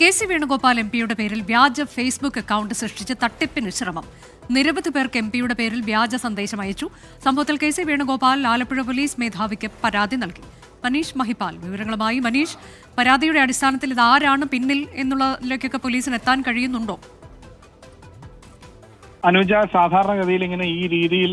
K C. Venugopal എം.പിയുടെ പേരിൽ വ്യാജ Facebook account സൃഷ്ടിച്ച് തട്ടിപ്പിന് ശ്രമം. നിരവധി പേർക്ക് എം.പിയുടെ പേരിൽ വ്യാജ സന്ദേശം അയച്ചു. സംഭവത്തിൽ കെ.സി. വേണുഗോപാൽ ആലപ്പുഴ പോലീസ് മേധാവിക്ക് പരാതി നൽകി. മനീഷ് മഹിപാൽ വിവരങ്ങളുമായി. മനീഷ്, പരാതിയുടെ അടിസ്ഥാനത്തിൽ ഇത് ആരാണ് പിന്നിൽ എന്നുള്ളതിലേക്കൊക്കെ പോലീസിന് എത്താൻ കഴിയുന്നുണ്ടോ? അനുജ, സാധാരണഗതിയിൽ ഇങ്ങനെ ഈ രീതിയിൽ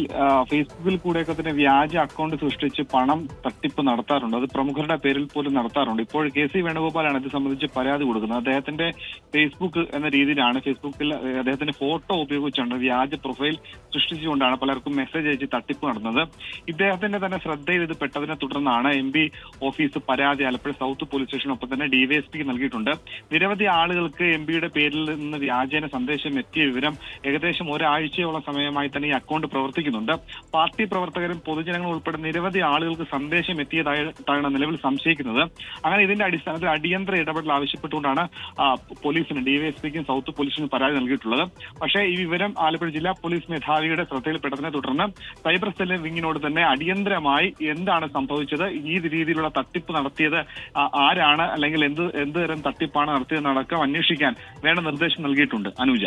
ഫേസ്ബുക്കിൽ കൂടെയൊക്കെ തന്നെ വ്യാജ അക്കൗണ്ട് സൃഷ്ടിച്ച് പണം തട്ടിപ്പ് നടത്താറുണ്ട്. അത് പ്രമുഖരുടെ പേരിൽ പോലും നടത്താറുണ്ട്. ഇപ്പോൾ കെ.സി. വേണുഗോപാലാണ് ഇത് സംബന്ധിച്ച് പരാതി കൊടുക്കുന്നത്. അദ്ദേഹത്തിന്റെ ഫേസ്ബുക്ക് എന്ന രീതിയിലാണ് ഫേസ്ബുക്കിൽ അദ്ദേഹത്തിന്റെ ഫോട്ടോ ഉപയോഗിച്ചുകൊണ്ട് വ്യാജ പ്രൊഫൈൽ സൃഷ്ടിച്ചുകൊണ്ടാണ് പലർക്കും മെസ്സേജ് അയച്ച് തട്ടിപ്പ് നടന്നത്. ഇദ്ദേഹത്തിന്റെ തന്നെ ശ്രദ്ധയിൽ ഇത് പെട്ടതിനെ തുടർന്നാണ് എം.പി ഓഫീസ് പരാതി ആലപ്പുഴ സൗത്ത് പോലീസ് സ്റ്റേഷനൊപ്പം തന്നെ ഡിവൈഎസ്പിക്ക് നൽകിയിട്ടുണ്ട്. നിരവധി ആളുകൾക്ക് എം.പിയുടെ പേരിൽ നിന്ന് വ്യാജേന സന്ദേശം എത്തിയ വിവരം ഏകദേശം ഒരാഴ്ചയോളം സമയമായി തന്നെ ഈ അക്കൗണ്ട് പ്രവർത്തിക്കുന്നുണ്ട്. പാർട്ടി പ്രവർത്തകരും പൊതുജനങ്ങളും ഉൾപ്പെടെ നിരവധി ആളുകൾക്ക് സന്ദേശം എത്തിയതായിട്ടാണ് നിലവിൽ സംശയിക്കുന്നത്. അങ്ങനെ ഇതിന്റെ അടിസ്ഥാനത്തിൽ അടിയന്തര ഇടപെടൽ ആവശ്യപ്പെട്ടുകൊണ്ടാണ് പോലീസിന് ഡിവൈഎസ്പിക്കും സൗത്ത് പോലീസിനും പരാതി നൽകിയിട്ടുള്ളത്. പക്ഷേ ഈ വിവരം ആലപ്പുഴ ജില്ലാ പോലീസ് മേധാവിയുടെ ശ്രദ്ധയിൽപ്പെട്ടതിനെ തുടർന്ന് സൈബർ സെൽ വിങ്ങിനോട് തന്നെ അടിയന്തരമായി എന്താണ് സംഭവിച്ചത്, ഈ രീതിയിലുള്ള തട്ടിപ്പ് നടത്തിയത് ആരാണ്, അല്ലെങ്കിൽ എന്ത് തരം തട്ടിപ്പാണ് നടത്തിയതെന്നടക്കം അന്വേഷിക്കാൻ വേണ്ട നിർദ്ദേശം നൽകിയിട്ടുണ്ട്. അനുജ,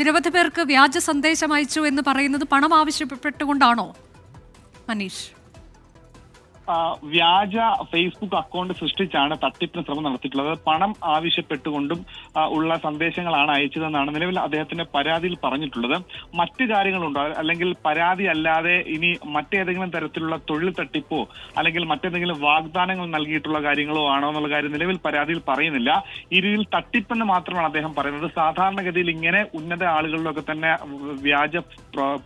നിരവധി പേർക്ക് വ്യാജ സന്ദേശം അയച്ചു എന്ന് പറയുന്നത് പണം ആവശ്യപ്പെട്ടുകൊണ്ടാണോ മനീഷ്? വ്യാജ ഫേസ്ബുക്ക് അക്കൗണ്ട് സൃഷ്ടിച്ചാണ് തട്ടിപ്പിന് ശ്രമം നടത്തിയിട്ടുള്ളത്. പണം ആവശ്യപ്പെട്ടുകൊണ്ടും ഉള്ള സന്ദേശങ്ങളാണ് അയച്ചതെന്നാണ് നിലവിൽ അദ്ദേഹത്തിന്റെ പരാതിയിൽ പറഞ്ഞിട്ടുള്ളത്. മറ്റു കാര്യങ്ങളുണ്ടോ, അല്ലെങ്കിൽ പരാതി അല്ലാതെ ഇനി മറ്റേതെങ്കിലും തരത്തിലുള്ള തൊഴിൽ തട്ടിപ്പോ അല്ലെങ്കിൽ മറ്റേതെങ്കിലും വാഗ്ദാനങ്ങൾ നൽകിയിട്ടുള്ള കാര്യങ്ങളോ ആണോ എന്നുള്ള കാര്യം നിലവിൽ പരാതിയിൽ പറയുന്നില്ല. ഈ രീതിയിൽ തട്ടിപ്പെന്ന് മാത്രമാണ് അദ്ദേഹം പറയുന്നത്. സാധാരണഗതിയിൽ ഇങ്ങനെ ഉന്നത ആളുകളിലൊക്കെ തന്നെ വ്യാജ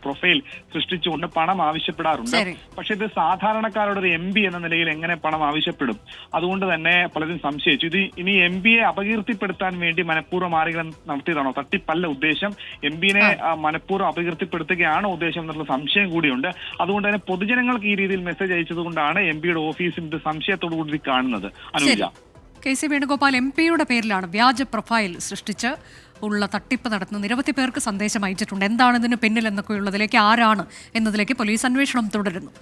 പ്രൊഫൈൽ സൃഷ്ടിച്ചുകൊണ്ട് പണം ആവശ്യപ്പെടാറുണ്ട്. പക്ഷെ ഇത് സാധാരണക്കാരുടെ ഒരു എം.പി എന്ന നിലയിൽ എങ്ങനെ പണം ആവശ്യപ്പെടും? അതുകൊണ്ട് തന്നെ പലരും സംശയിച്ചു, ഇത് ഇനി എം.പിയെ അപകീർത്തിപ്പെടുത്താൻ വേണ്ടി മനഃപൂർവ്വം ആരെങ്കിലും നടത്തിയതാണോ? തട്ടിപ്പല്ല ഉദ്ദേശം, എം.പിനെ മനഃപൂർവ്വം അപകീർത്തിപ്പെടുത്തുകയാണോ ഉദ്ദേശം എന്നുള്ള സംശയം കൂടിയുണ്ട്. അതുകൊണ്ട് തന്നെ പൊതുജനങ്ങൾക്ക് ഈ രീതിയിൽ മെസ്സേജ് അയച്ചതുകൊണ്ടാണ് എം.പിയുടെ ഓഫീസിൽ ഇത് സംശയത്തോടു കൂടി കാണുന്നത്. അനുജ, കെ.സി. വേണുഗോപാൽ എം.പിയുടെ പേരിലാണ് വ്യാജ പ്രൊഫൈൽ സൃഷ്ടിച്ച് ഉള്ള തട്ടിപ്പ് നടത്തുന്ന നിരവധി പേർക്ക് സന്ദേശം അയച്ചിട്ടുണ്ട്. എന്താണ് ഇതിന് പിന്നിൽ എന്നൊക്കെയുള്ളതിലേക്ക്, ആരാണ് എന്നതിലേക്ക് പോലീസ് അന്വേഷണം തുടരുന്നു.